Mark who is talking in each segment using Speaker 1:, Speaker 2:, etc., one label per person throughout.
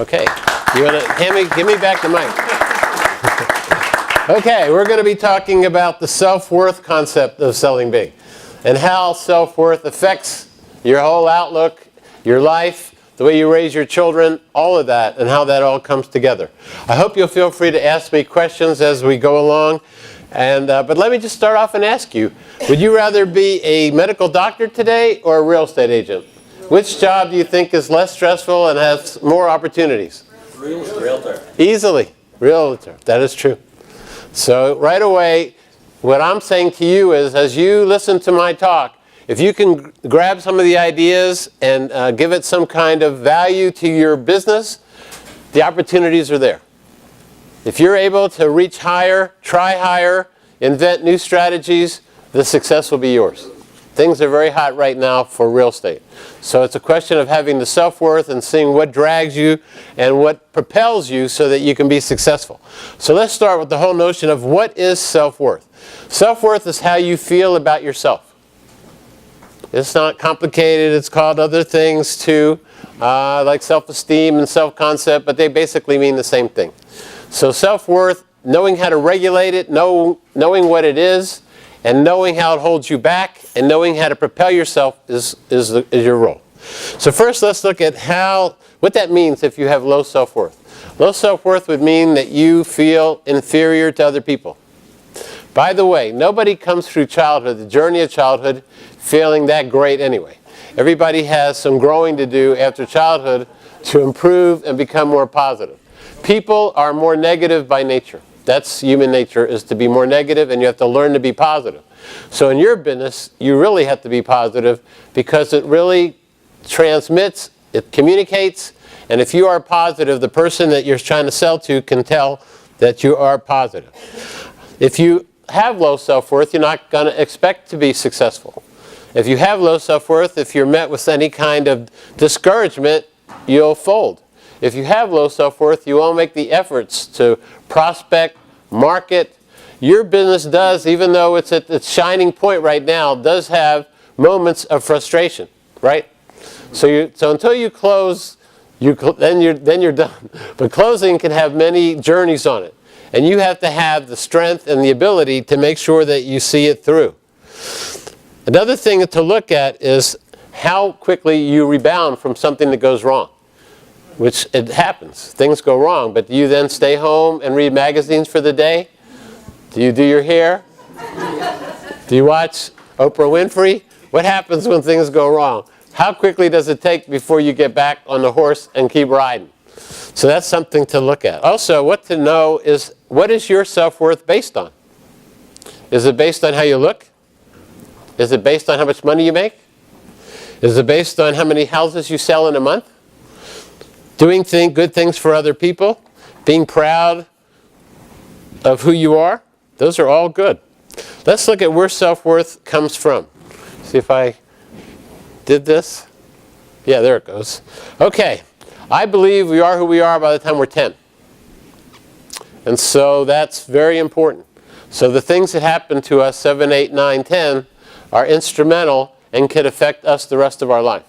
Speaker 1: Okay. You want to give me back the mic. Okay, we're going to be talking about the self-worth concept of selling big and how self-worth affects your whole outlook, your life, the way you raise your children, all of that, and how that all comes together. I hope you'll feel free to ask me questions as we go along. But let me just start off and ask you, would you rather be a medical doctor today or a real estate agent? Which job do you think is less stressful and has more opportunities?
Speaker 2: Realtor.
Speaker 1: Easily. Realtor. That is true. So right away, what I'm saying to you is, as you listen to my talk, if you can grab some of the ideas and give it some kind of value to your business, the opportunities are there. If you're able to reach higher, try higher, invent new strategies, the success will be yours. Things are very hot right now for real estate. So it's a question of having the self-worth and seeing what drags you and what propels you so that you can be successful. So let's start with the whole notion of what is self-worth. Self-worth is how you feel about yourself. It's not complicated. It's called other things too, like self-esteem and self-concept, but they basically mean the same thing. So self-worth, knowing how to regulate it, knowing what it is, and knowing how it holds you back, and knowing how to propel yourself is your role. So first let's look at what that means if you have low self-worth. Low self-worth would mean that you feel inferior to other people. By the way, nobody comes through childhood, the journey of childhood, feeling that great anyway. Everybody has some growing to do after childhood to improve and become more positive. People are more negative by nature. That's human nature, is to be more negative, and you have to learn to be positive. So in your business, you really have to be positive because it really transmits, it communicates, and if you are positive, the person that you're trying to sell to can tell that you are positive. If you have low self-worth, you're not going to expect to be successful. If you have low self-worth, if you're met with any kind of discouragement, you'll fold. If you have low self-worth, you won't make the efforts to prospect, market. Your business does, even though it's at its shining point right now, does have moments of frustration, right? So until you close, then you're done. But closing can have many journeys on it. And you have to have the strength and the ability to make sure that you see it through. Another thing to look at is how quickly you rebound from something that goes wrong. Which it happens. Things go wrong, but do you then stay home and read magazines for the day? Do you do your hair? Do you watch Oprah Winfrey? What happens when things go wrong? How quickly does it take before you get back on the horse and keep riding? So that's something to look at. Also, what to know is, what is your self-worth based on? Is it based on how you look? Is it based on how much money you make? Is it based on how many houses you sell in a month? Doing good things for other people, being proud of who you are, those are all good. Let's look at where self-worth comes from. See if I did this. Yeah, there it goes. Okay, I believe we are who we are by the time we're 10. And so that's very important. So the things that happen to us 7, 8, 9, 10 are instrumental and can affect us the rest of our life.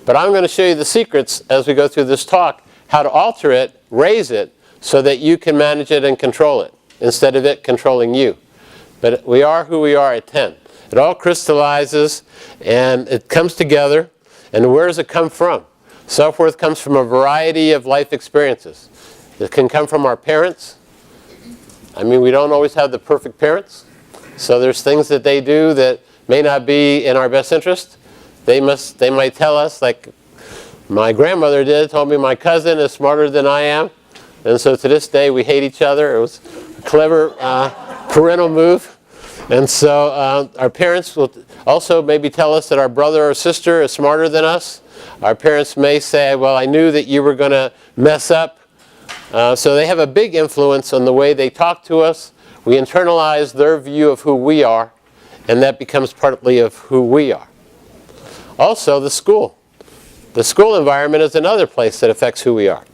Speaker 1: But I'm going to show you the secrets as we go through this talk, how to alter it, raise it, so that you can manage it and control it, instead of it controlling you. But we are who we are at 10. It all crystallizes, and it comes together. And where does it come from? Self-worth comes from a variety of life experiences. It can come from our parents. I mean, we don't always have the perfect parents. So there's things that they do that may not be in our best interest. They might tell us, like my grandmother told me my cousin is smarter than I am. And so to this day, we hate each other. It was a clever parental move. And so our parents will also maybe tell us that our brother or sister is smarter than us. Our parents may say, well, I knew that you were going to mess up. So they have a big influence on the way they talk to us. We internalize their view of who we are, and that becomes partly of who we are. Also, the school. The school environment is another place that affects who we are.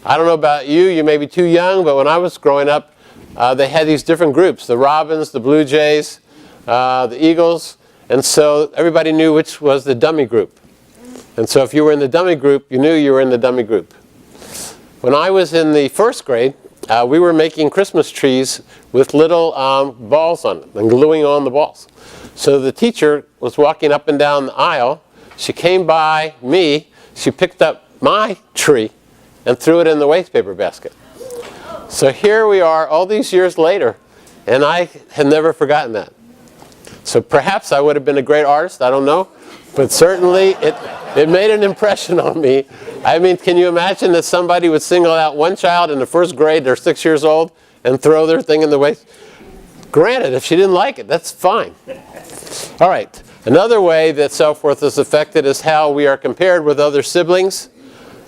Speaker 1: I don't know about you, you may be too young, but when I was growing up, they had these different groups, the Robins, the Blue Jays, the Eagles, and so everybody knew which was the dummy group. And so if you were in the dummy group, you knew you were in the dummy group. When I was in the first grade, we were making Christmas trees with little balls on them and gluing on the balls. So the teacher was walking up and down the aisle. She came by me. She picked up my tree and threw it in the waste paper basket. So here we are all these years later, and I had never forgotten that. So perhaps I would have been a great artist, I don't know. But certainly it made an impression on me. I mean, can you imagine that somebody would single out one child in the first grade, they're 6 years old, and throw their thing in the waste? Granted, if she didn't like it, that's fine. All right, another way that self-worth is affected is how we are compared with other siblings.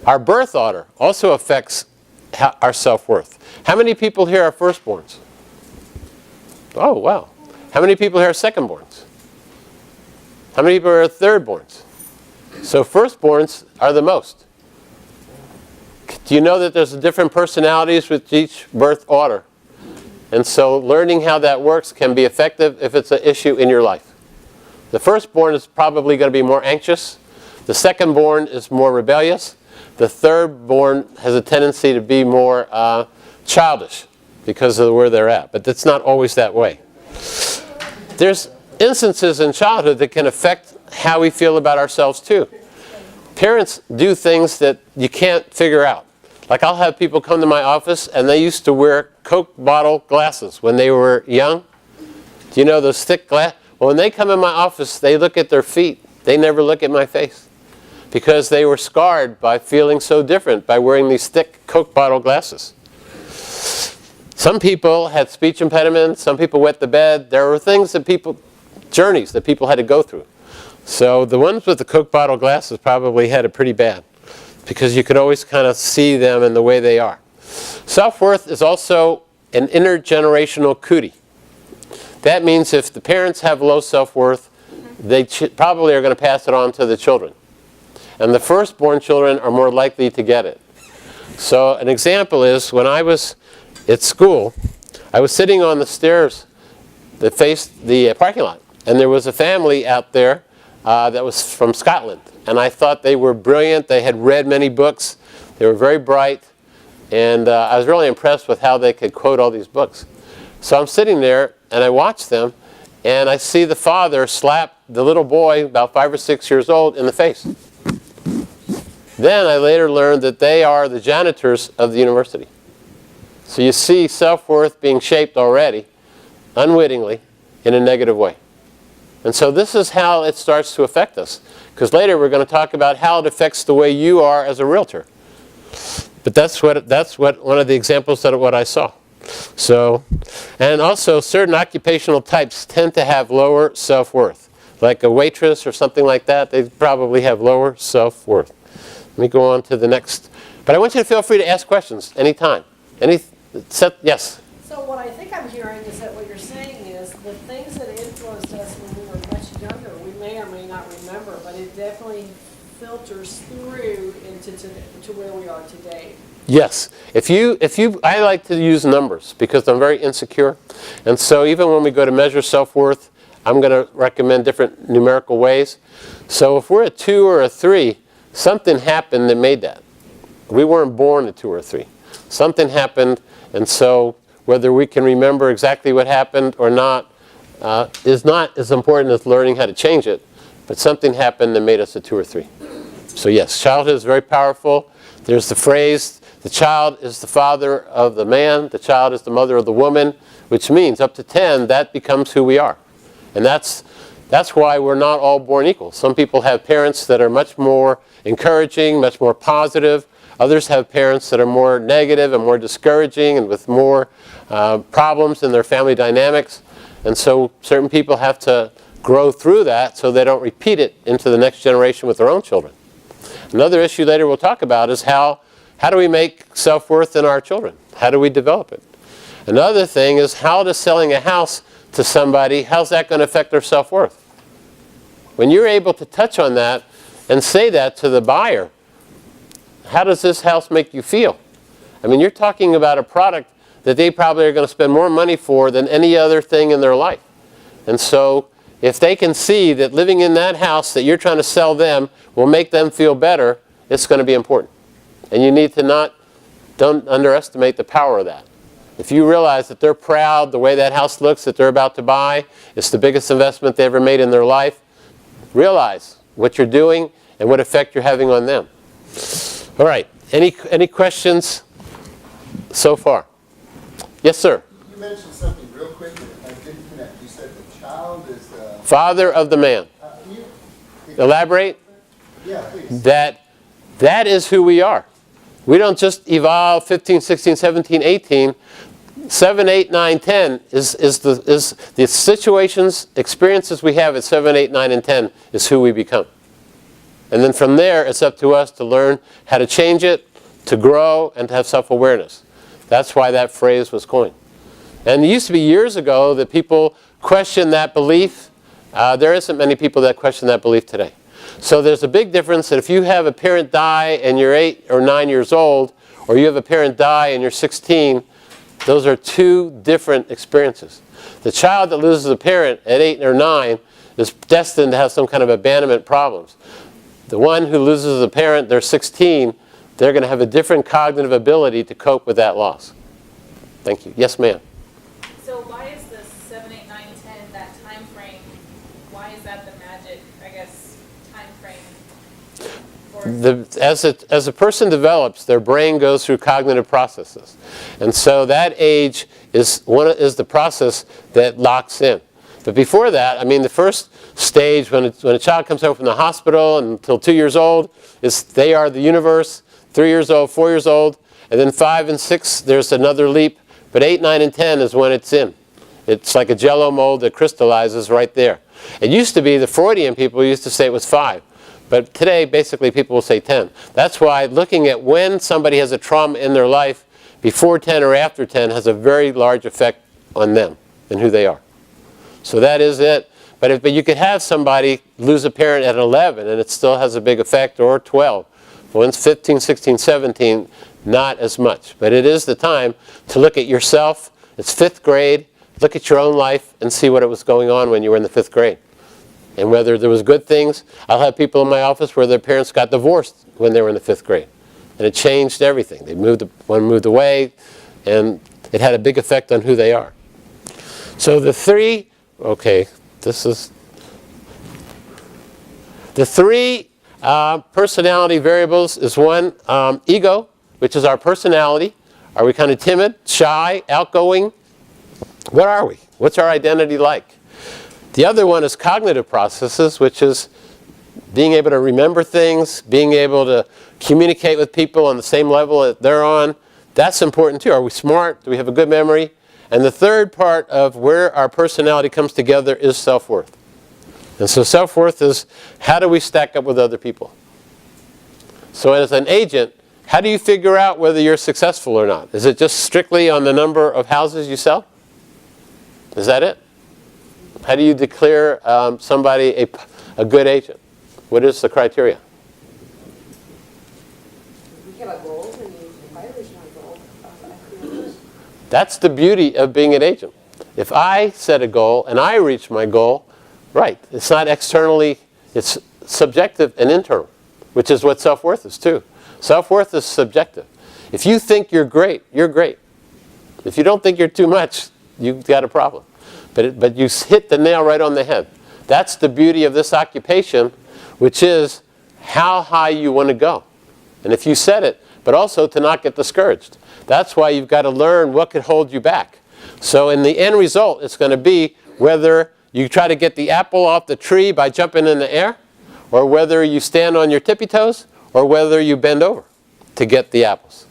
Speaker 1: Our birth order also affects our self-worth. How many people here are firstborns? Oh, wow. How many people here are secondborns? How many people are thirdborns? So firstborns are the most. Do you know that there's different personalities with each birth order? And so learning how that works can be effective if it's an issue in your life. The firstborn is probably going to be more anxious. The secondborn is more rebellious. The thirdborn has a tendency to be more childish because of where they're at. But it's not always that way. There's instances in childhood that can affect how we feel about ourselves too. Parents do things that you can't figure out. Like I'll have people come to my office and they used to wear Coke bottle glasses when they were young. Do you know those thick glass? Well, when they come in my office, they look at their feet. They never look at my face because they were scarred by feeling so different by wearing these thick Coke bottle glasses. Some people had speech impediments. Some people wet the bed. There were things that journeys that people had to go through. So the ones with the Coke bottle glasses probably had it pretty bad because you could always kind of see them in the way they are. Self-worth is also an intergenerational cootie. That means if the parents have low self-worth, they probably are going to pass it on to the children. And the firstborn children are more likely to get it. So an example is when I was at school, I was sitting on the stairs that faced the parking lot. And there was a family out there that was from Scotland. And I thought they were brilliant. They had read many books. They were very bright. And I was really impressed with how they could quote all these books. So I'm sitting there, and I watch them, and I see the father slap the little boy, about 5 or 6 years old, in the face. Then I later learned that they are the janitors of the university. So you see self-worth being shaped already, unwittingly, in a negative way. And so this is how it starts to affect us. Because later we're going to talk about how it affects the way you are as a realtor. But that's what one of the examples of what I saw. So, and also certain occupational types tend to have lower self-worth. Like a waitress or something like that, they probably have lower self-worth. Let me go on to the next. But I want you to feel free to ask questions anytime. Yes?
Speaker 2: So what I think I'm hearing is that what you're saying is the things that influenced us when we were much younger, we may or may not remember, but it definitely filters through to where we are today.
Speaker 1: Yes. I like to use numbers because I'm very insecure. And so even when we go to measure self-worth, I'm going to recommend different numerical ways. So if we're a 2 or a 3, something happened that made that. We weren't born a 2 or a 3. Something happened, and so whether we can remember exactly what happened or not is not as important as learning how to change it, but something happened that made us a 2 or 3. So yes, childhood is very powerful. There's the phrase, the child is the father of the man, the child is the mother of the woman, which means up to 10, that becomes who we are. And that's why we're not all born equal. Some people have parents that are much more encouraging, much more positive. Others have parents that are more negative and more discouraging and with more problems in their family dynamics. And so certain people have to grow through that so they don't repeat it into the next generation with their own children. Another issue later we'll talk about is how do we make self-worth in our children? How do we develop it? Another thing is how does selling a house to somebody, how's that going to affect their self-worth? When you're able to touch on that and say that to the buyer, how does this house make you feel? I mean, you're talking about a product that they probably are going to spend more money for than any other thing in their life. And so if they can see that living in that house that you're trying to sell them will make them feel better, it's going to be important. And you need to don't underestimate the power of that. If you realize that they're proud the way that house looks that they're about to buy, it's the biggest investment they ever made in their life, realize what you're doing and what effect you're having on them. All right, any questions so far? Yes, sir.
Speaker 3: You mentioned something real quick that I didn't connect. You said the child is the...
Speaker 1: Father of the man.
Speaker 3: Can you
Speaker 1: Elaborate?
Speaker 3: Yeah, please.
Speaker 1: That is who we are. We don't just evolve 15, 16, 17, 18. 7, 8, 9, 10 is the situations, experiences we have at 7, 8, 9, and 10 is who we become. And then from there, it's up to us to learn how to change it, to grow, and to have self-awareness. That's why that phrase was coined. And it used to be years ago that people questioned that belief. There isn't many people that question that belief today. So there's a big difference that if you have a parent die and you're 8 or 9 years old, or you have a parent die and you're 16, those are two different experiences. The child that loses a parent at 8 or 9 is destined to have some kind of abandonment problems. The one who loses a parent, they're 16, they're going to have a different cognitive ability to cope with that loss. Thank you. Yes, ma'am.
Speaker 4: So why is the 7, 8, 9, 10, that time frame, why is that the magic, I guess, time frame?
Speaker 1: As a person develops, their brain goes through cognitive processes. And so that age is the process that locks in. But before that, I mean, the first stage when a child comes home from the hospital until 2 years old is they are the universe. 3 years old, 4 years old, and then 5 and 6, there's another leap. But 8, 9, and 10 is when it's in. It's like a jello mold that crystallizes right there. It used to be the Freudian people used to say it was 5. But today, basically, people will say 10. That's why looking at when somebody has a trauma in their life, before 10 or after 10, has a very large effect on them and who they are. So that is it. But you could have somebody lose a parent at 11 and it still has a big effect, or 12. Once 15, 16, 17, not as much. But it is the time to look at yourself. It's 5th grade. Look at your own life and see what it was going on when you were in the 5th grade. And whether there was good things. I'll have people in my office where their parents got divorced when they were in the 5th grade. And it changed everything. One moved away, and it had a big effect on who they are. So the three personality variables is one, ego, which is our personality. Are we kind of timid, shy, outgoing? What are we? What's our identity like? The other one is cognitive processes, which is being able to remember things, being able to communicate with people on the same level that they're on. That's important too. Are we smart? Do we have a good memory? And the third part of where our personality comes together is self-worth. And so self-worth is how do we stack up with other people? So as an agent, how do you figure out whether you're successful or not? Is it just strictly on the number of houses you sell? Is that it? How do you declare somebody a good agent? What is the criteria?
Speaker 2: You have a goal, and if I reach my goal, I feel
Speaker 1: That's the beauty of being an agent. If I set a goal and I reach my goal, right, it's not externally, it's subjective and internal, which is what self-worth is too. Self-worth is subjective. If you think you're great, you're great. If you don't think you're too much, you've got a problem. But you hit the nail right on the head. That's the beauty of this occupation, which is how high you want to go. And if you set it, but also to not get discouraged. That's why you've got to learn what could hold you back. So in the end result, it's going to be whether you try to get the apple off the tree by jumping in the air, or whether you stand on your tippy toes, or whether you bend over to get the apples.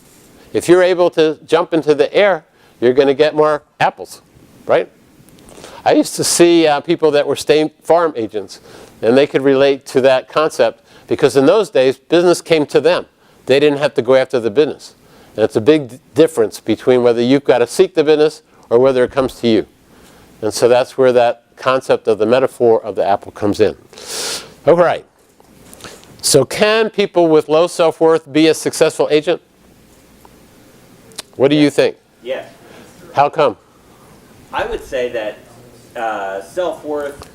Speaker 1: If you're able to jump into the air, you're going to get more apples, right? I used to see people that were State Farm agents, and they could relate to that concept because in those days, business came to them. They didn't have to go after the business. And it's a big difference between whether you've got to seek the business or whether it comes to you. And so that's where that concept of the metaphor of the apple comes in. All right. So can people with low self-worth be a successful agent? What do you think?
Speaker 5: Yes.
Speaker 1: How come?
Speaker 5: I would say that self-worth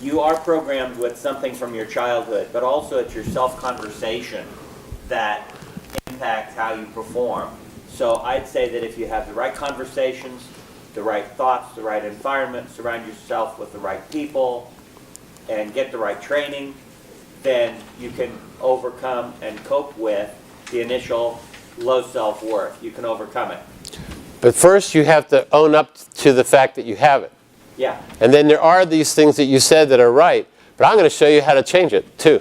Speaker 5: you are programmed with something from your childhood, but also it's your self-conversation that impacts how you perform. So I'd say that if you have the right conversations, the right thoughts, the right environment, surround yourself with the right people, and get the right training, then you can overcome and cope with the initial low self-worth. You can overcome it.
Speaker 1: But first you have to own up to the fact that you have it.
Speaker 5: Yeah.
Speaker 1: And then there are these things that you said that are right, but I'm going to show you how to change it too.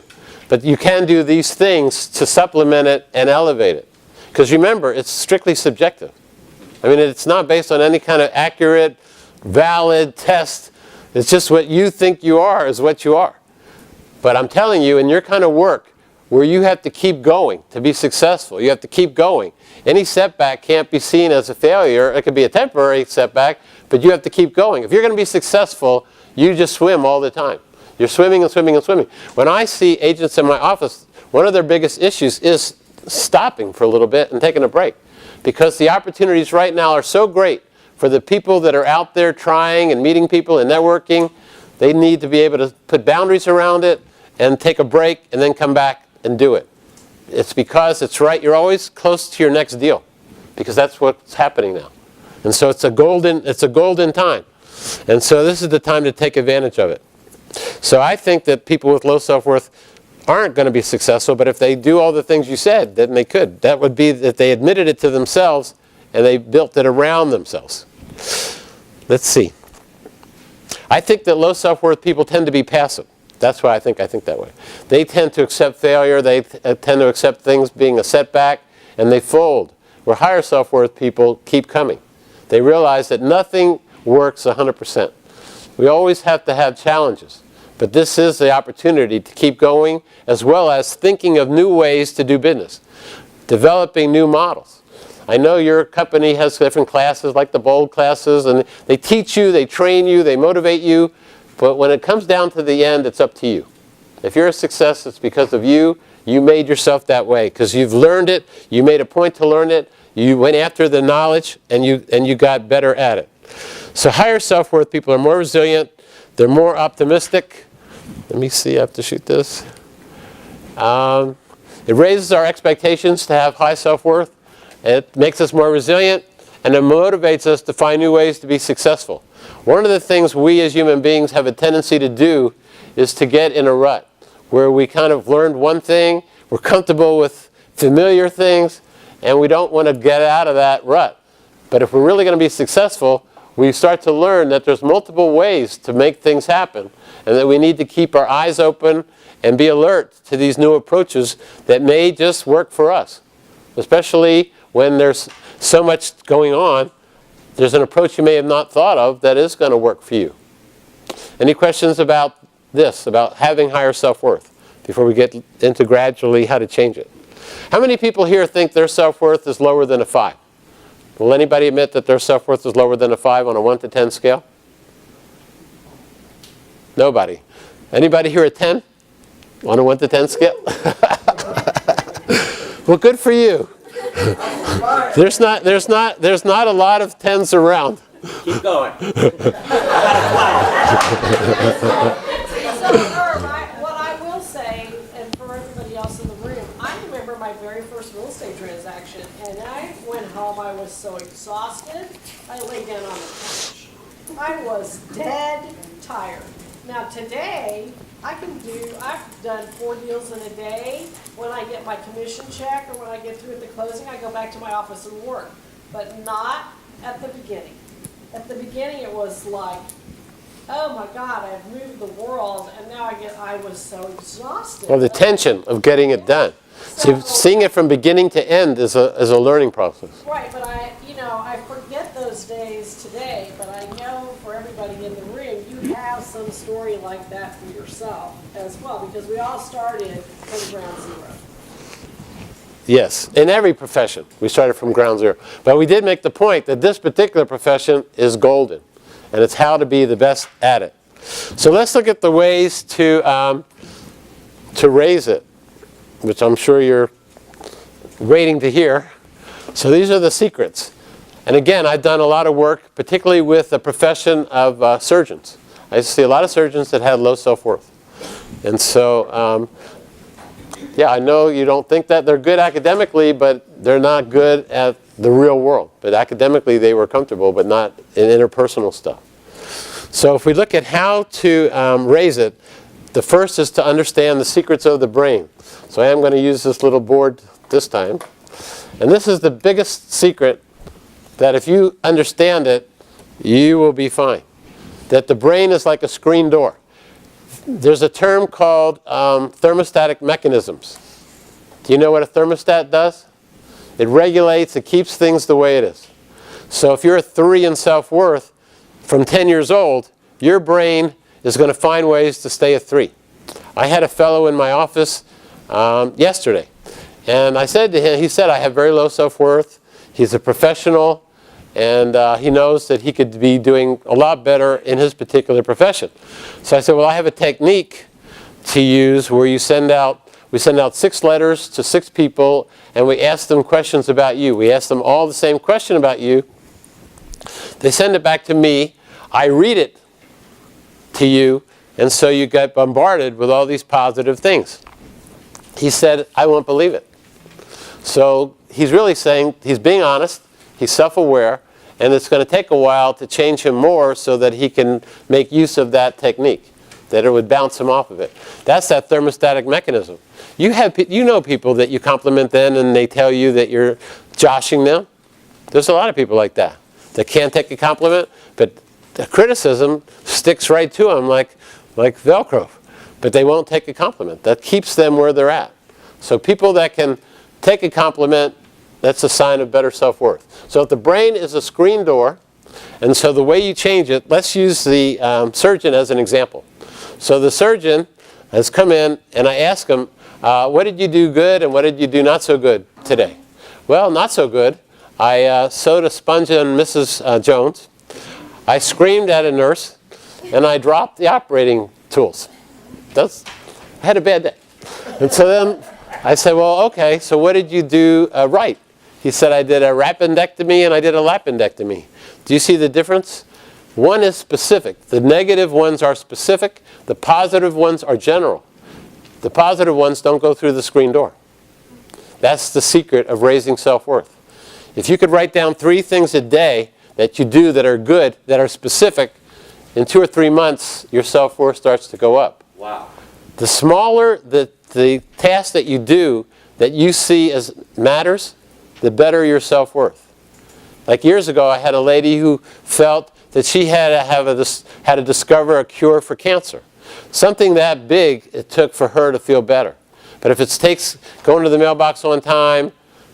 Speaker 1: But you can do these things to supplement it and elevate it. Because remember, it's strictly subjective. I mean, it's not based on any kind of accurate, valid test. It's just what you think you are is what you are. But I'm telling you, in your kind of work, where you have to keep going to be successful, you have to keep going. Any setback can't be seen as a failure. It could be a temporary setback, but you have to keep going. If you're going to be successful, you just swim all the time. You're swimming and swimming and swimming. When I see agents in my office, one of their biggest issues is stopping for a little bit and taking a break. Because the opportunities right now are so great for the people that are out there trying and meeting people and networking. They need to be able to put boundaries around it and take a break and then come back and do it. It's because it's right. You're always close to your next deal because that's what's happening now. And so it's a golden time. And so this is the time to take advantage of it. So I think that people with low self-worth aren't going to be successful, but if they do all the things you said, then they could. That would be that they admitted it to themselves and they built it around themselves. Let's see. I think that low self-worth people tend to be passive. That's why I think that way. They tend to accept failure. They tend to accept things being a setback, and they fold. Where higher self-worth people keep coming. They realize that nothing works 100%. We always have to have challenges. But this is the opportunity to keep going, as well as thinking of new ways to do business. Developing new models. I know your company has different classes, like the BOLD classes, and they teach you, they train you, they motivate you. But when it comes down to the end, it's up to you. If you're a success, it's because of you. You made yourself that way because you've learned it. You made a point to learn it. You went after the knowledge, and you got better at it. So higher self-worth people are more resilient. They're more optimistic. Let me see. I have to shoot this. It raises our expectations to have high self-worth. It makes us more resilient, and it motivates us to find new ways to be successful. One of the things we as human beings have a tendency to do is to get in a rut where we kind of learned one thing, we're comfortable with familiar things, and we don't want to get out of that rut. But if we're really going to be successful, we start to learn that there's multiple ways to make things happen, and that we need to keep our eyes open and be alert to these new approaches that may just work for us. Especially when there's so much going on, there's an approach you may have not thought of that is going to work for you. Any questions about this, about having higher self-worth, before we get into gradually how to change it? How many people here think their self-worth is lower than a 5? Will anybody admit that their self-worth is lower than a 5 on a 1 to 10 scale? Nobody. Anybody here at 10? On a 1 to 10 scale? Well, good for you. There's not a lot of 10s around.
Speaker 5: Keep going.
Speaker 2: So, what I will say, and for everybody else in the room, I remember my very first real estate transaction, and I went home, I was so exhausted, I lay down on the couch. I was dead tired. Now today, I've done 4 deals in a day. When I get my commission check or when I get through at the closing, I go back to my office and work. But not at the beginning. At the beginning it was like, oh my God, I've moved the world, and now I was so exhausted.
Speaker 1: Well, the tension of getting it done. So seeing it from beginning to end is a learning process.
Speaker 2: Right, but I forget those days today, but I know for everybody in the room, you have some story like that for yourself as well, because we all started from ground zero.
Speaker 1: Yes, in every profession, we started from ground zero. But we did make the point that this particular profession is golden, and it's how to be the best at it. So let's look at the ways to raise it, which I'm sure you're waiting to hear. So these are the secrets. And again, I've done a lot of work, particularly with the profession of surgeons. I used to see a lot of surgeons that had low self-worth. And so, yeah, I know you don't think that they're good academically, but they're not good at the real world. But academically, they were comfortable, but not in interpersonal stuff. So if we look at how to raise it, the first is to understand the secrets of the brain. So I am going to use this little board this time. And this is the biggest secret, that if you understand it, you will be fine. That the brain is like a screen door. There's a term called thermostatic mechanisms. Do you know what a thermostat does? It regulates, it keeps things the way it is. So if you're a 3 in self-worth from 10 years old, your brain is going to find ways to stay a 3. I had a fellow in my office yesterday, and I said to him, he said, I have very low self-worth. He's a professional, and he knows that he could be doing a lot better in his particular profession. So I said, well, I have a technique to use where we send out 6 letters to 6 people, and we ask them questions about you. We ask them all the same question about you. They send it back to me. I read it to you, and so you get bombarded with all these positive things. He said, I won't believe it. So he's really saying, he's being honest, he's self-aware, and it's going to take a while to change him more so that he can make use of that technique, that it would bounce him off of it. That's that thermostatic mechanism. You know people that you compliment then and they tell you that you're joshing them. There's a lot of people like that can't take a compliment, but the criticism sticks right to them like Velcro. But they won't take a compliment. That keeps them where they're at. So people that can take a compliment, that's a sign of better self-worth. So if the brain is a screen door, and so the way you change it, let's use the surgeon as an example. So the surgeon has come in, and I ask him, what did you do good and what did you do not so good today? Well, not so good. I sewed a sponge on Mrs. Jones. I screamed at a nurse, and I dropped the operating tools. I had a bad day. And so then I said, well, okay, so what did you do right? He said, I did a rapendectomy and I did a lapendectomy. Do you see the difference? One is specific. The negative ones are specific. The positive ones are general. The positive ones don't go through the screen door. That's the secret of raising self-worth. If you could write down 3 things a day that you do that are good, that are specific, in 2 or 3 months, your self-worth starts to go up.
Speaker 5: Wow.
Speaker 1: The smaller the task that you do that you see as matters, the better your self-worth. Like years ago, I had a lady who felt that she had to discover a cure for cancer. Something that big it took for her to feel better. But if it takes going to the mailbox on time,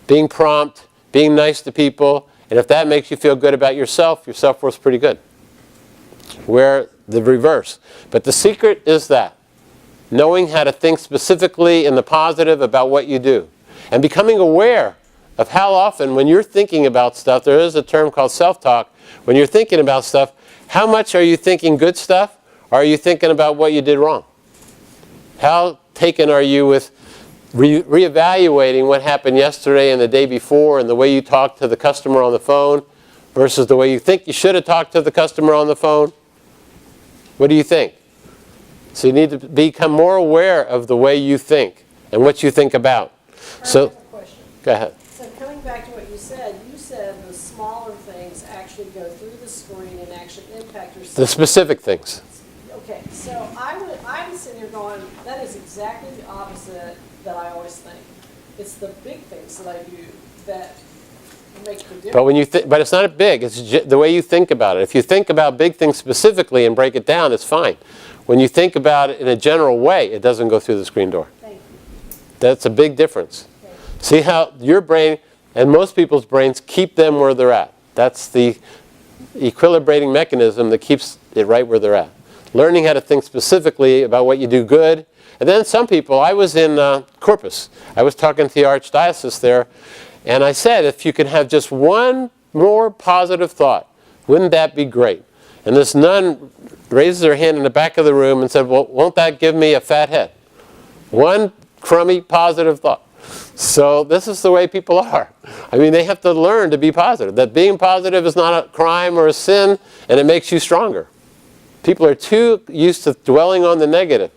Speaker 1: being prompt, being nice to people, and if that makes you feel good about yourself, your self-worth's pretty good. Where the reverse. But the secret is that. Knowing how to think specifically in the positive about what you do. And becoming aware of how often when you're thinking about stuff, there is a term called self-talk, when you're thinking about stuff, how much are you thinking good stuff, or are you thinking about what you did wrong? How taken are you with reevaluating what happened yesterday and the day before and the way you talked to the customer on the phone versus the way you think you should have talked to the customer on the phone? What do you think? So you need to become more aware of the way you think and what you think about.
Speaker 2: I have a question.
Speaker 1: Go ahead.
Speaker 2: So coming back to what you said the smaller things actually go through the screen and actually impact your
Speaker 1: The specific things.
Speaker 2: Okay, so I'm sitting here going, that is exactly the opposite that I always think. It's the big things that I do that make the difference.
Speaker 1: But it's not big. It's the way you think about it. If you think about big things specifically and break it down, it's fine. When you think about it in a general way, it doesn't go through the screen door.
Speaker 2: Thank you.
Speaker 1: That's a big difference.
Speaker 2: Okay.
Speaker 1: See how your brain and most people's brains keep them where they're at. That's the equilibrating mechanism that keeps it right where they're at. Learning how to think specifically about what you do good. And then some people, I was in Corpus. I was talking to the archdiocese there, and I said, if you could have just one more positive thought, wouldn't that be great? And this nun raises her hand in the back of the room and said, well, won't that give me a fat head? One crummy positive thought. So this is the way people are. I mean, they have to learn to be positive. That being positive is not a crime or a sin, and it makes you stronger. People are too used to dwelling on the negative.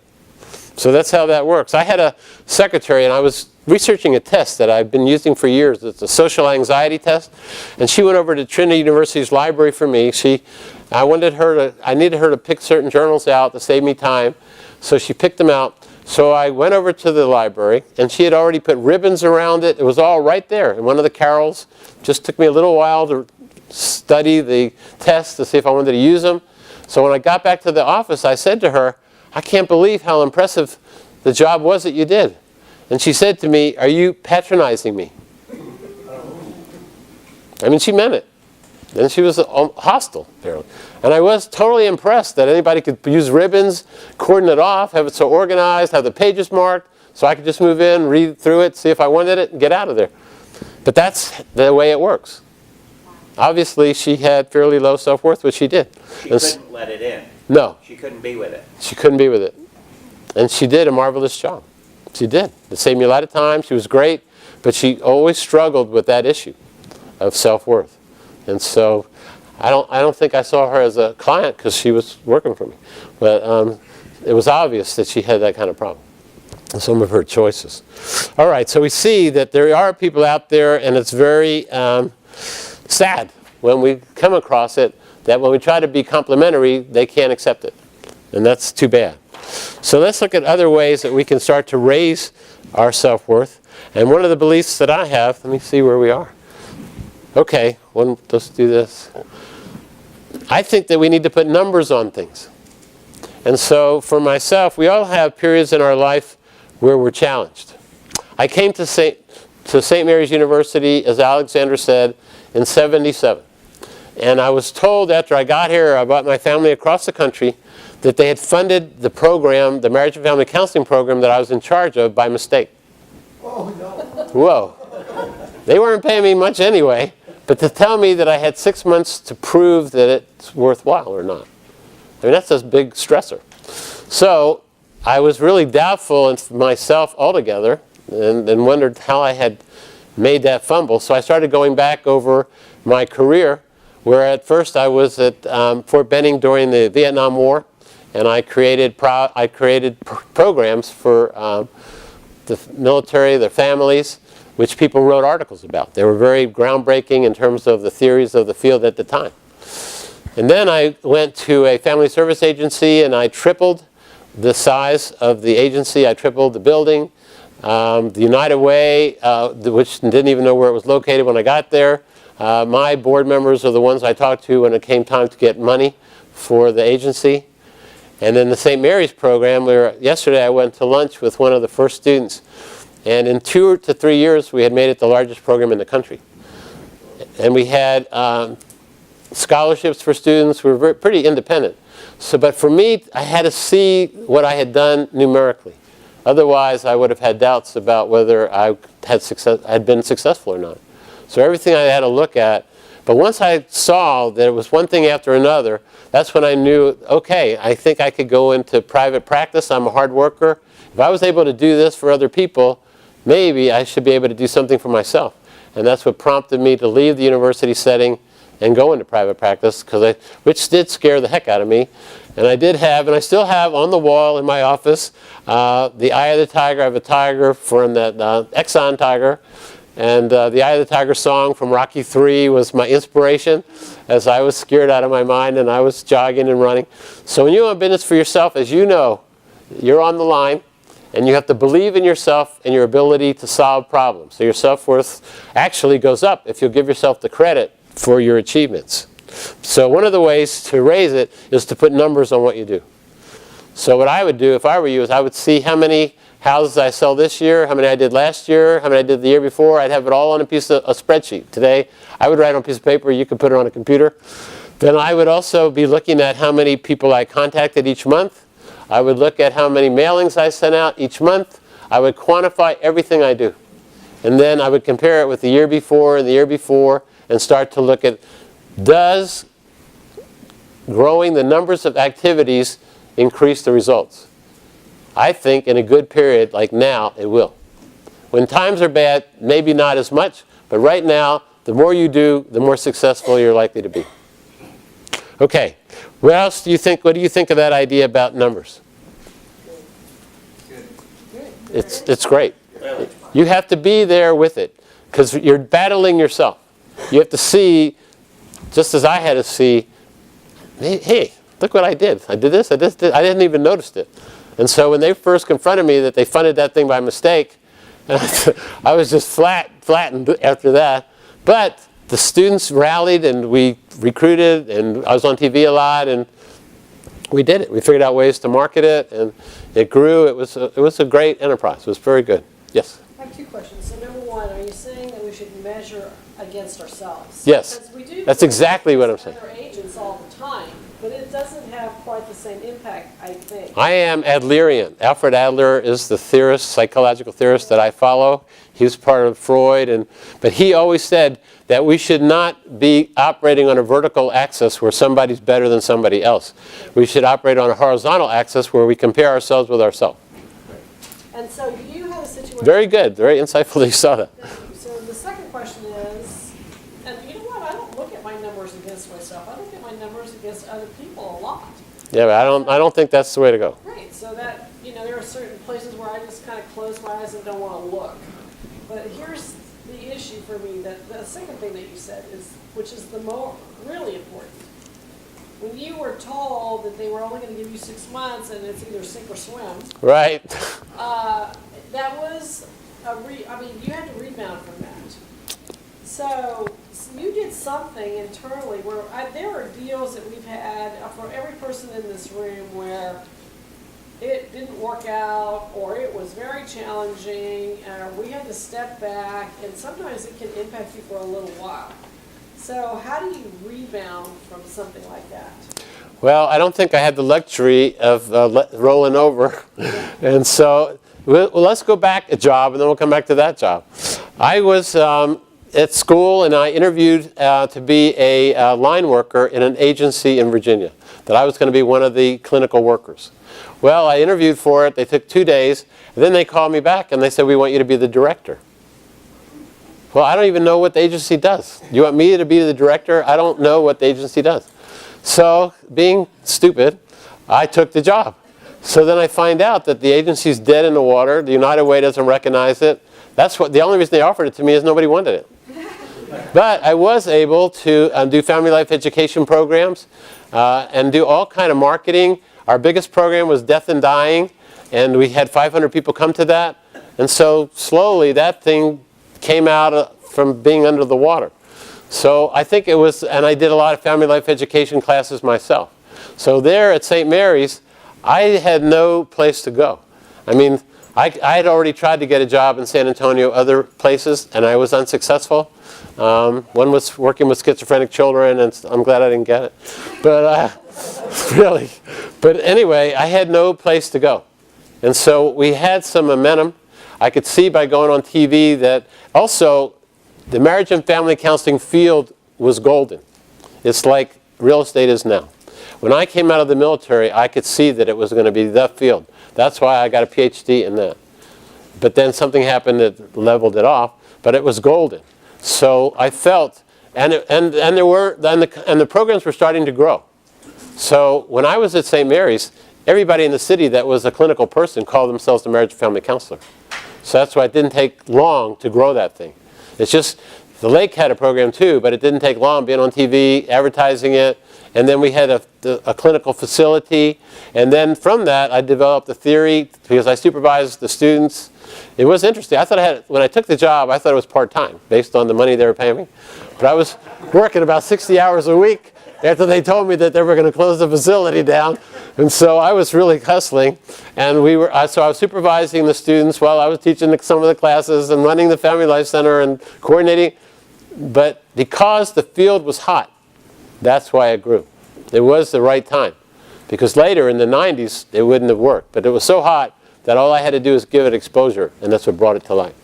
Speaker 1: So that's how that works. I had a secretary, and I was researching a test that I've been using for years. It's a social anxiety test. And she went over to Trinity University's library for me. I needed her to pick certain journals out to save me time. So she picked them out. So I went over to the library, and she had already put ribbons around it. It was all right there in one of the carols. Just took me a little while to study the test to see if I wanted to use them. So when I got back to the office, I said to her, I can't believe how impressive the job was that you did. And she said to me, are you patronizing me? I mean, she meant it. And she was hostile, apparently. And I was totally impressed that anybody could use ribbons, cordon it off, have it so organized, have the pages marked, so I could just move in, read through it, see if I wanted it, and get out of there. But that's the way it works. Obviously, she had fairly low self-worth, which she did.
Speaker 5: She couldn't let it in.
Speaker 1: No.
Speaker 5: She couldn't be with it.
Speaker 1: She couldn't be with it. And she did a marvelous job. She did. It saved me a lot of time. She was great. But she always struggled with that issue of self-worth. And so I don't think I saw her as a client because she was working for me. But it was obvious that she had that kind of problem. Some of her choices. All right, so we see that there are people out there, and it's very sad when we come across it, that when we try to be complimentary, they can't accept it. And that's too bad. So let's look at other ways that we can start to raise our self-worth. And one of the beliefs that I have, let me see where we are. Okay, let's do this. I think that we need to put numbers on things. And so for myself, we all have periods in our life where we're challenged. I came to St. Mary's University, as Alexander said, in '77. And I was told after I got here about my family across the country that they had funded the program, the marriage and family counseling program that I was in charge of by mistake.
Speaker 3: Oh, no.
Speaker 1: Whoa. They weren't paying me much anyway, but to tell me that I had 6 months to prove that it's worthwhile or not. I mean, that's a big stressor. So I was really doubtful in myself altogether and wondered how I had made that fumble. So I started going back over my career, where at first I was at Fort Benning during the Vietnam War, and I created programs for the military, their families, which people wrote articles about. They were very groundbreaking in terms of the theories of the field at the time. And then I went to a family service agency, and I tripled the size of the agency. I tripled the building. The United Way, which didn't even know where it was located when I got there. My board members are the ones I talked to when it came time to get money for the agency. And then the St. Mary's program, yesterday I went to lunch with one of the first students. And in 2 to 3 years, we had made it the largest program in the country. And we had scholarships for students. We were pretty independent. But for me, I had to see what I had done numerically. Otherwise, I would have had doubts about whether I had been successful or not. So everything I had to look at. But once I saw that it was one thing after another, that's when I knew, okay, I think I could go into private practice. I'm a hard worker. If I was able to do this for other people, maybe I should be able to do something for myself. And that's what prompted me to leave the university setting and go into private practice, which did scare the heck out of me. And I did have, and I still have on the wall in my office, the Eye of the Tiger. I have a tiger from that Exxon tiger. And the Eye of the Tiger song from Rocky III was my inspiration as I was scared out of my mind and I was jogging and running. So when you own business for yourself, as you know, you're on the line. And you have to believe in yourself and your ability to solve problems. So your self-worth actually goes up if you'll give yourself the credit for your achievements. So one of the ways to raise it is to put numbers on what you do. So what I would do if I were you is I would see how many houses I sell this year, how many I did last year, how many I did the year before. I'd have it all on a spreadsheet. Today, I would write on a piece of paper. You could put it on a computer. Then I would also be looking at how many people I contacted each month. I would look at how many mailings I sent out each month. I would quantify everything I do. And then I would compare it with the year before and the year before and start to look at, does growing the numbers of activities increase the results? I think in a good period like now, it will. When times are bad, maybe not as much, but right now, the more you do, the more successful you're likely to be. Okay. What else do you think? What do you think of that idea about numbers? It's great.
Speaker 5: Really?
Speaker 1: You have to be there with it because you're battling yourself. You have to see, just as I had to see, hey, look what I did. I did this, I I didn't even notice it. And so when they first confronted me that they funded that thing by mistake, I was just flattened after that. But the students rallied and we recruited and I was on TV a lot and we did it. We figured out ways to market it and it grew. It was a great enterprise. It was very good. Yes?
Speaker 2: I have two questions. So number one, are you saying that we should measure against ourselves?
Speaker 1: Yes.
Speaker 2: Because we do
Speaker 1: That's exactly what I'm saying.
Speaker 2: other agents all the time, but it doesn't have quite the same impact, I think.
Speaker 1: I am Adlerian. Alfred Adler is the theorist, psychological theorist that I follow. He was part of Freud, but he always said that we should not be operating on a vertical axis where somebody's better than somebody else. We should operate on a horizontal axis where we compare ourselves with ourselves.
Speaker 2: And so you had a situation.
Speaker 1: Very good. Very insightful that you saw that.
Speaker 2: So the second question is, and you know what? I don't look at my numbers against myself. I look at my numbers against other people a lot.
Speaker 1: Yeah, but I don't think that's the way to go.
Speaker 2: Right. So that, there are certain places where I just kind of close my eyes and don't want to look. But here's the issue for me, that the second thing that you said is, which is the more really important. When you were told that they were only going to give you 6 months and it's either sink or swim,
Speaker 1: Right.
Speaker 2: that was you had to rebound from that. So you did something internally where there are deals that we've had for every person in this room where it didn't work out or it was very challenging and we had to step back and sometimes it can impact you for a little while. So how do you rebound from something like that?
Speaker 1: Well, I don't think I had the luxury of rolling over. And so let's go back a job and then we'll come back to that job. I was at school and I interviewed to be a line worker in an agency in Virginia, that I was going to be one of the clinical workers. Well, I interviewed for it. They took 2 days. And then they called me back and they said, we want you to be the director. Well, I don't even know what the agency does. You want me to be the director? I don't know what the agency does. So, being stupid, I took the job. So then I find out that the agency's dead in the water. The United Way doesn't recognize it. The only reason they offered it to me is nobody wanted it. But I was able to do family life education programs and do all kind of marketing. Our biggest program was death and dying, and we had 500 people come to that. And so slowly that thing came out from being under the water. So I think it was, and I did a lot of family life education classes myself. So there at St. Mary's, I had no place to go. I mean, I had already tried to get a job in San Antonio, other places, and I was unsuccessful. One was working with schizophrenic children, and I'm glad I didn't get it. But really, but anyway, I had no place to go. And so we had some momentum. I could see by going on TV that also the marriage and family counseling field was golden. It's like real estate is now. When I came out of the military, I could see that it was going to be the field. That's why I got a PhD in that. But then something happened that leveled it off, but it was golden. So I felt, and the programs were starting to grow. So when I was at St. Mary's, everybody in the city that was a clinical person called themselves a marriage and family counselor. So that's why it didn't take long to grow that thing. It's just, the Lake had a program too, but it didn't take long being on TV, advertising it, and then we had a clinical facility, and then from that I developed a theory because I supervised the students. It was interesting. I thought when I took the job, I thought it was part-time based on the money they were paying me. But I was working about 60 hours a week after they told me that they were going to close the facility down. And so I was really hustling. And so I was supervising the students while I was teaching some of the classes and running the Family Life Center and coordinating. But because the field was hot, that's why it grew. It was the right time. Because later in the 90s, it wouldn't have worked. But it was so hot that all I had to do was give it exposure, and that's what brought it to life.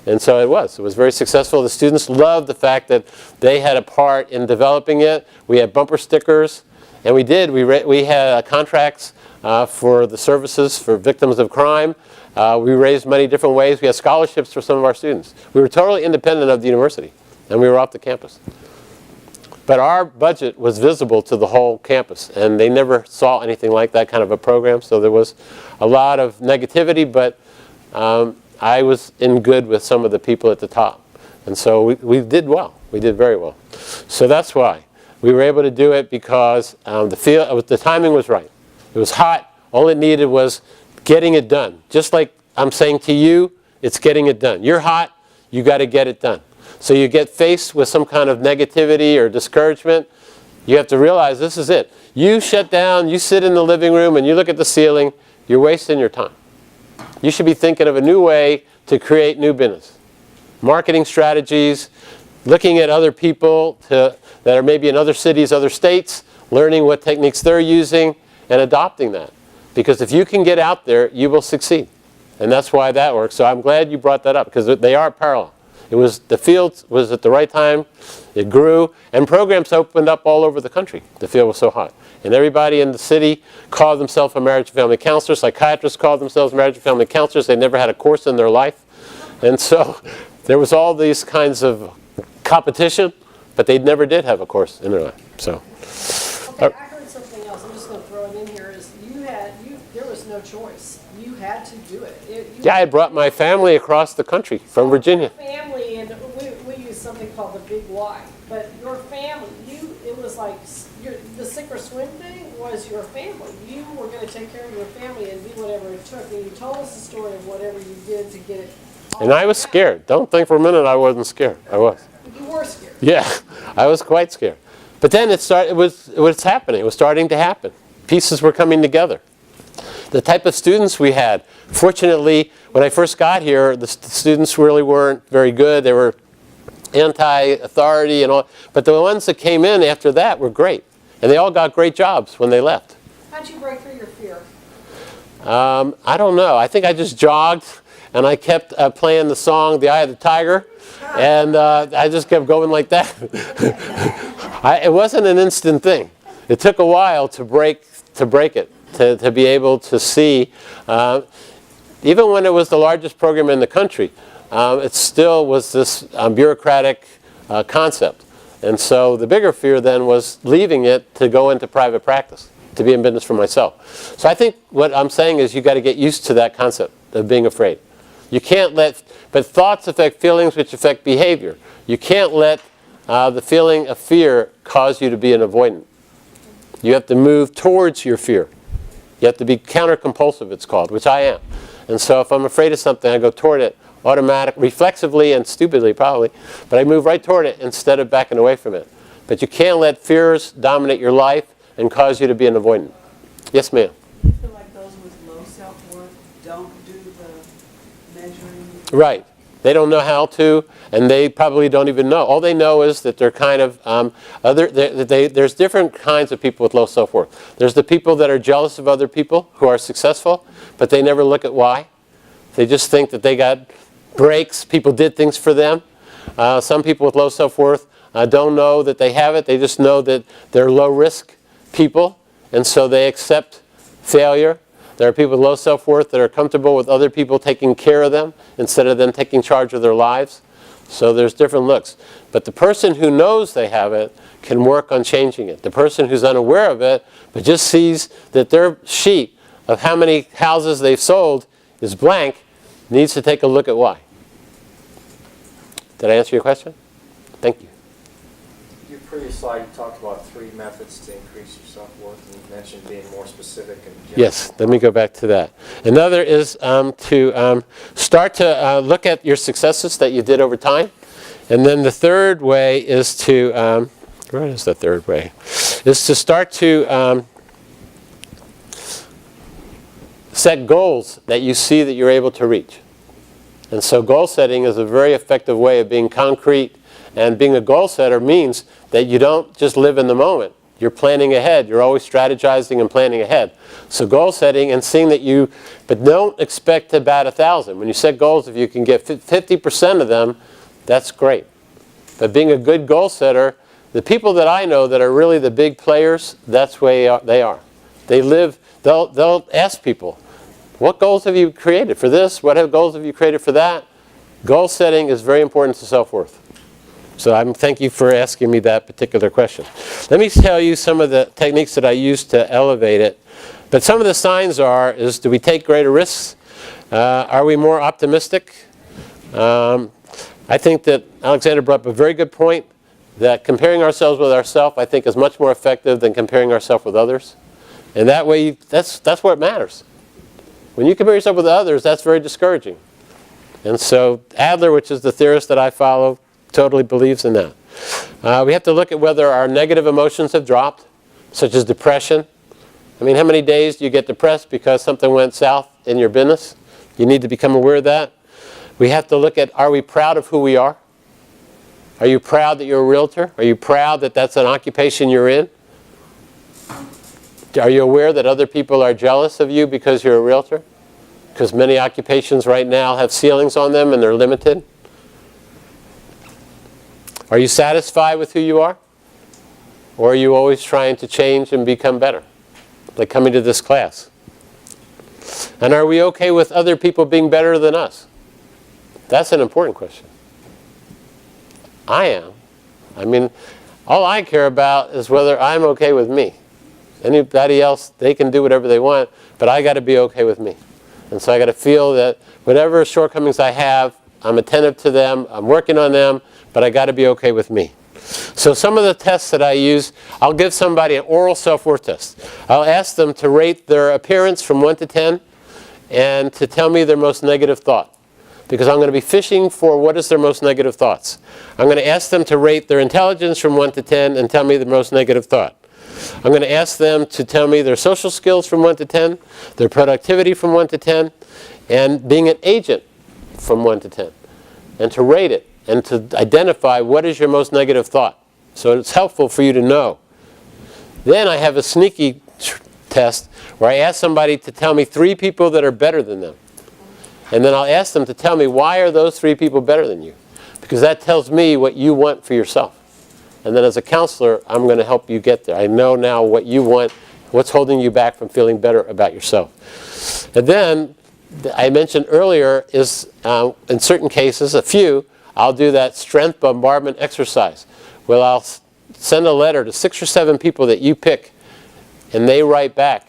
Speaker 1: And so it was very successful. The students loved the fact that they had a part in developing it. We had bumper stickers, and we had contracts for the services for victims of crime. We raised money different ways. We had scholarships for some of our students. We were totally independent of the university, and we were off the campus. But our budget was visible to the whole campus, and they never saw anything like that kind of a program. So there was a lot of negativity, but I was in good with some of the people at the top. And so we did well. We did very well. So that's why. We were able to do it because the timing was right. It was hot. All it needed was getting it done. Just like I'm saying to you, it's getting it done. You're hot. You got to get it done. So you get faced with some kind of negativity or discouragement, you have to realize this is it. You shut down, you sit in the living room and you look at the ceiling, you're wasting your time. You should be thinking of a new way to create new business. Marketing strategies, looking at other people that are maybe in other cities, other states, learning what techniques they're using and adopting that. Because if you can get out there, you will succeed. And that's why that works. So I'm glad you brought that up because they are parallel. The field was at the right time, it grew, and programs opened up all over the country. The field was so hot. And everybody in the city called themselves a marriage and family counselor. Psychiatrists called themselves marriage and family counselors. They never had a course in their life. And so there was all these kinds of competition, but they never did have a course in their life. So.
Speaker 2: Okay, I heard something else. I'm just going to throw it in here. There was no choice. You had to do it.
Speaker 1: Yeah, I brought my family across the country from Virginia.
Speaker 2: Family, and we use something called the big Y. But your family, it was like the sink or swim thing was your family. You were going to take care of your family and do whatever it took. And you told us the story of whatever you did to get it.
Speaker 1: And I was scared. Don't think for a minute I wasn't scared. I was.
Speaker 2: You were scared.
Speaker 1: Yeah, I was quite scared. But then it was happening. It was starting to happen. Pieces were coming together. The type of students we had. Fortunately, when I first got here, the students really weren't very good. They were anti-authority and all. But the ones that came in after that were great. And they all got great jobs when they left.
Speaker 2: How'd you break through your fear?
Speaker 1: I don't know. I think I just jogged and I kept playing the song, The Eye of the Tiger. And I just kept going like that. It wasn't an instant thing. It took a while to break it. To be able to see, even when it was the largest program in the country, it still was this bureaucratic concept. And so the bigger fear then was leaving it to go into private practice, to be in business for myself. So I think what I'm saying is you got to get used to that concept of being afraid. You can't but thoughts affect feelings which affect behavior. You can't let the feeling of fear cause you to be an avoidant. You have to move towards your fear. You have to be counter-compulsive, it's called, which I am. And so if I'm afraid of something, I go toward it automatically, reflexively and stupidly probably, but I move right toward it instead of backing away from it. But you can't let fears dominate your life and cause you to be an avoidant. Yes, ma'am?
Speaker 6: I feel like those with low self-worth don't do the measuring.
Speaker 1: Right. They don't know how to, and they probably don't even know. All they know is that they're kind of there's different kinds of people with low self-worth. There's the people that are jealous of other people who are successful, but they never look at why. They just think that they got breaks, people did things for them. Some people with low self-worth don't know that they have it. They just know that they're low-risk people, and so they accept failure. There are people with low self-worth that are comfortable with other people taking care of them instead of them taking charge of their lives. So there's different looks. But the person who knows they have it can work on changing it. The person who's unaware of it but just sees that their sheet of how many houses they've sold is blank needs to take a look at why. Did I answer your question? Thank you.
Speaker 7: Your previous slide, you talked about 3 methods to increase your self-worth, and you mentioned being more specific and general.
Speaker 1: Yes, let me go back to that. Another is to start to look at your successes that you did over time. And then the third way is to, where is the third way? Is to start to set goals that you see that you're able to reach. And so goal setting is a very effective way of being concrete. And being a goal setter means that you don't just live in the moment. You're planning ahead. You're always strategizing and planning ahead. So goal setting and seeing that but don't expect to bat 1,000. When you set goals, if you can get 50% of them, that's great. But being a good goal setter, the people that I know that are really the big players, that's where they are. They'll ask people, what goals have you created for this? What goals have you created for that? Goal setting is very important to self-worth. So thank you for asking me that particular question. Let me tell you some of the techniques that I use to elevate it. But some of the signs is do we take greater risks? Are we more optimistic? I think that Alexander brought up a very good point that comparing ourselves with ourselves, I think, is much more effective than comparing ourselves with others. And that way, that's what matters. When you compare yourself with others, that's very discouraging. And so Adler, which is the theorist that I follow, totally believes in that. We have to look at whether our negative emotions have dropped, such as depression. I mean, how many days do you get depressed because something went south in your business? You need to become aware of that. We have to look at, are we proud of who we are? Are you proud that you're a realtor? Are you proud that that's an occupation you're in? Are you aware that other people are jealous of you because you're a realtor? Because many occupations right now have ceilings on them and they're limited. Are you satisfied with who you are? Or are you always trying to change and become better? Like coming to this class. And are we okay with other people being better than us? That's an important question. I am. I mean, all I care about is whether I'm okay with me. Anybody else, they can do whatever they want, but I got to be okay with me. And so I got to feel that whatever shortcomings I have, I'm attentive to them, I'm working on them, but I got to be okay with me. So some of the tests that I use, I'll give somebody an oral self-worth test. I'll ask them to rate their appearance from 1 to 10 and to tell me their most negative thought. Because I'm going to be fishing for what is their most negative thoughts. I'm going to ask them to rate their intelligence from 1 to 10 and tell me the most negative thought. I'm going to ask them to tell me their social skills from 1 to 10, their productivity from 1 to 10, and being an agent from 1 to 10. And to rate it and to identify what is your most negative thought. So it's helpful for you to know. Then I have a sneaky test where I ask somebody to tell me 3 people that are better than them. And then I'll ask them to tell me, why are those 3 people better than you? Because that tells me what you want for yourself. And then as a counselor, I'm going to help you get there. I know now what you want, what's holding you back from feeling better about yourself. And then, I mentioned earlier, is in certain cases, a few, I'll do that strength bombardment exercise. Well, I'll send a letter to 6 or 7 people that you pick, and they write back.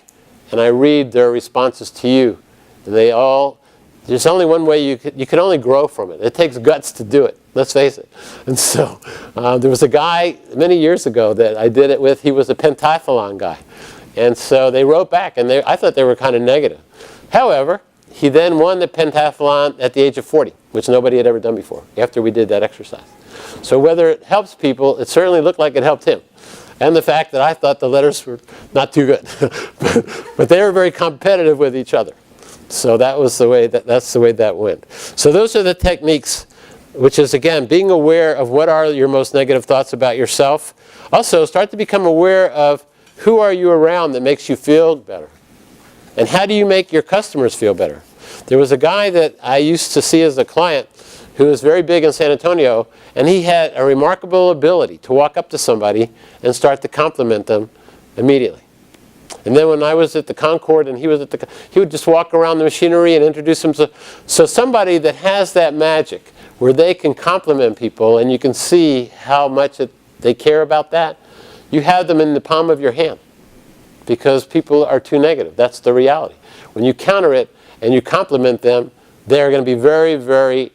Speaker 1: And I read their responses to you. And they all, there's only one way you can only grow from it. It takes guts to do it. Let's face it. And so there was a guy many years ago that I did it with. He was a pentathlon guy. And so they wrote back, and I thought they were kind of negative. However, he then won the pentathlon at the age of 40, which nobody had ever done before, after we did that exercise. So whether it helps people, it certainly looked like it helped him. And the fact that I thought the letters were not too good. But they were very competitive with each other. So that's the way that went. So those are the techniques, which is, again, being aware of what are your most negative thoughts about yourself. Also, start to become aware of who are you around that makes you feel better. And how do you make your customers feel better? There was a guy that I used to see as a client who was very big in San Antonio, and he had a remarkable ability to walk up to somebody and start to compliment them immediately. And then when I was at the Concord and he would just walk around the machinery and introduce himself. So somebody that has that magic where they can compliment people and you can see how much they care about that, you have them in the palm of your hand because people are too negative. That's the reality. When you counter it and you compliment them, they're going to be very, very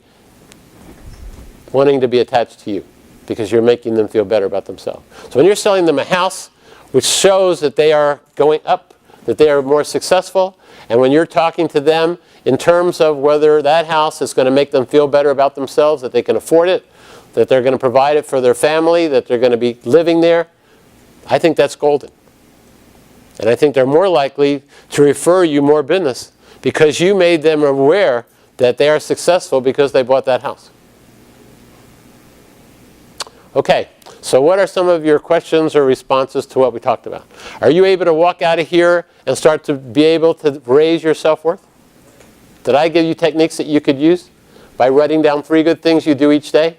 Speaker 1: wanting to be attached to you because you're making them feel better about themselves. So when you're selling them a house, which shows that they are going up, that they are more successful, and when you're talking to them in terms of whether that house is going to make them feel better about themselves, that they can afford it, that they're going to provide it for their family, that they're going to be living there, I think that's golden. And I think they're more likely to refer you more business because you made them aware that they are successful because they bought that house. Okay, so what are some of your questions or responses to what we talked about? Are you able to walk out of here and start to be able to raise your self-worth? Did I give you techniques that you could use? By writing down 3 good things you do each day?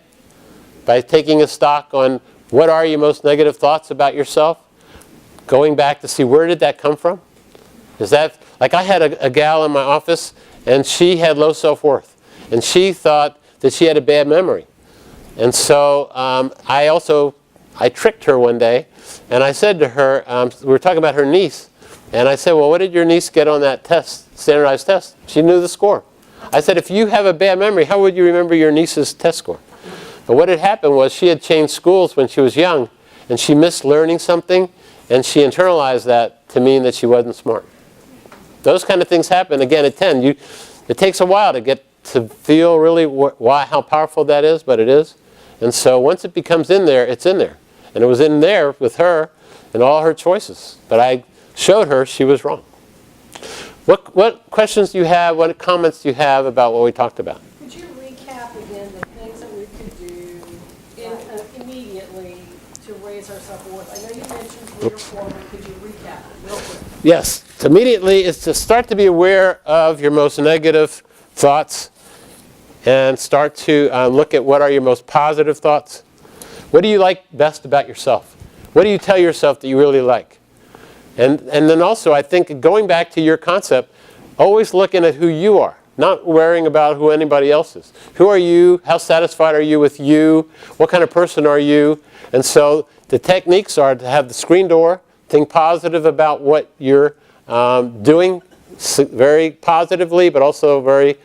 Speaker 1: By taking a stock on what are your most negative thoughts about yourself? Going back to see where did that come from? Is that, like I had a gal in my office and she had low self-worth. And she thought that she had a bad memory. And so I tricked her one day, and I said to her, we were talking about her niece, and I said, well, what did your niece get on that test, standardized test? She knew the score. I said, if you have a bad memory, how would you remember your niece's test score? But what had happened was she had changed schools when she was young, and she missed learning something, and she internalized that to mean that she wasn't smart. Those kind of things happen, again, at 10. It takes a while to get to feel really how powerful that is, but it is. And so once it becomes in there, it's in there. And it was in there with her and all her choices. But I showed her she was wrong. What questions do you have, what comments do you have about what we talked about?
Speaker 2: Could you recap again the things that we could do immediately to raise our self-worth? I know you mentioned 3 or 4, but could you recap real quick?
Speaker 1: Yes. Immediately is to start to be aware of your most negative thoughts and start to look at what are your most positive thoughts. What do you like best about yourself? What do you tell yourself that you really like? And then also, I think going back to your concept, always looking at who you are, not worrying about who anybody else is. Who are you? How satisfied are you with you? What kind of person are you? And so the techniques are to have the screen door, think positive about what you're doing very positively, but also very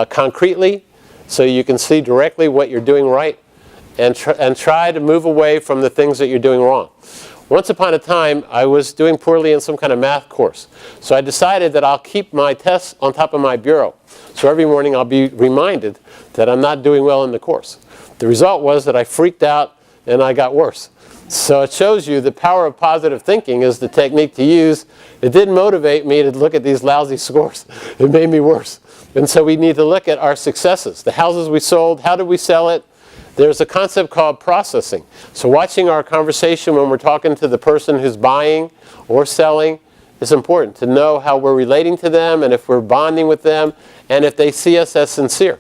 Speaker 1: concretely, so you can see directly what you're doing right, and try to move away from the things that you're doing wrong. Once upon a time, I was doing poorly in some kind of math course. So I decided that I'll keep my tests on top of my bureau. So every morning I'll be reminded that I'm not doing well in the course. The result was that I freaked out and I got worse. So it shows you the power of positive thinking is the technique to use. It didn't motivate me to look at these lousy scores. It made me worse. And so we need to look at our successes. The houses we sold, how did we sell it? There's a concept called processing. So watching our conversation when we're talking to the person who's buying or selling is important to know how we're relating to them and if we're bonding with them and if they see us as sincere.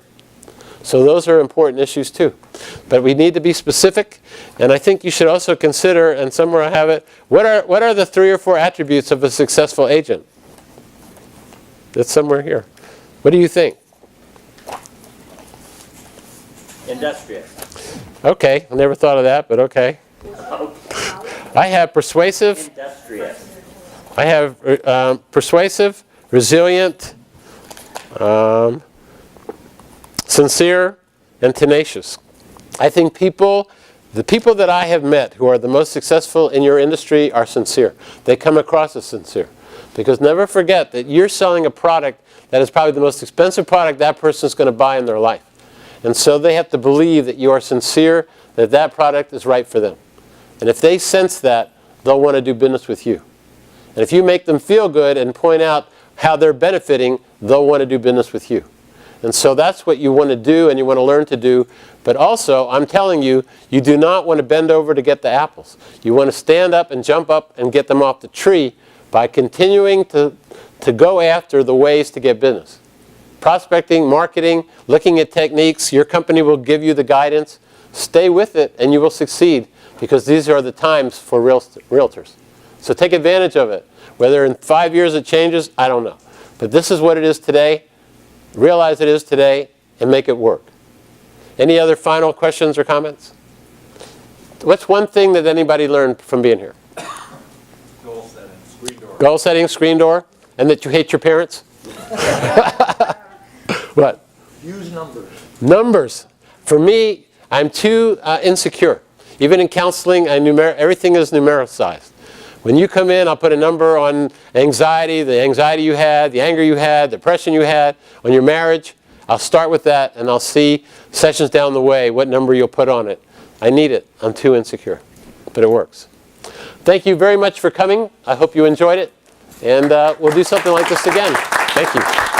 Speaker 1: So those are important issues too. But we need to be specific, and I think you should also consider, and somewhere I have it, what are the 3 or 4 attributes of a successful agent? That's somewhere here. What do you think?
Speaker 5: Industrious.
Speaker 1: Okay, I never thought of that, but okay. I have persuasive.
Speaker 5: Industrious.
Speaker 1: I have persuasive, resilient, sincere, and tenacious. I think the people that I have met who are the most successful in your industry are sincere. They come across as sincere. Because never forget that you're selling a product that is probably the most expensive product that person is going to buy in their life. And so they have to believe that you are sincere, that that product is right for them. And if they sense that, they'll want to do business with you. And if you make them feel good and point out how they're benefiting, they'll want to do business with you. And so that's what you want to do and you want to learn to do. But also, I'm telling you, you do not want to bend over to get the apples. You want to stand up and jump up and get them off the tree by continuing to go after the ways to get business. Prospecting, marketing, looking at techniques, your company will give you the guidance. Stay with it and you will succeed, because these are the times for realtors. So take advantage of it. Whether in 5 years it changes, I don't know. But this is what it is today. Realize it is today and make it work. Any other final questions or comments? What's one thing that anybody learned from being here?
Speaker 8: Goal setting, screen door.
Speaker 1: Goal setting, screen door, and that you hate your parents? What?
Speaker 8: Use numbers.
Speaker 1: Numbers. For me, I'm too insecure. Even in counseling, everything is numericized. When you come in, I'll put a number on anxiety, the anxiety you had, the anger you had, the depression you had, on your marriage. I'll start with that, and I'll see sessions down the way what number you'll put on it. I need it. I'm too insecure. But it works. Thank you very much for coming. I hope you enjoyed it. And we'll do something like this again. Thank you.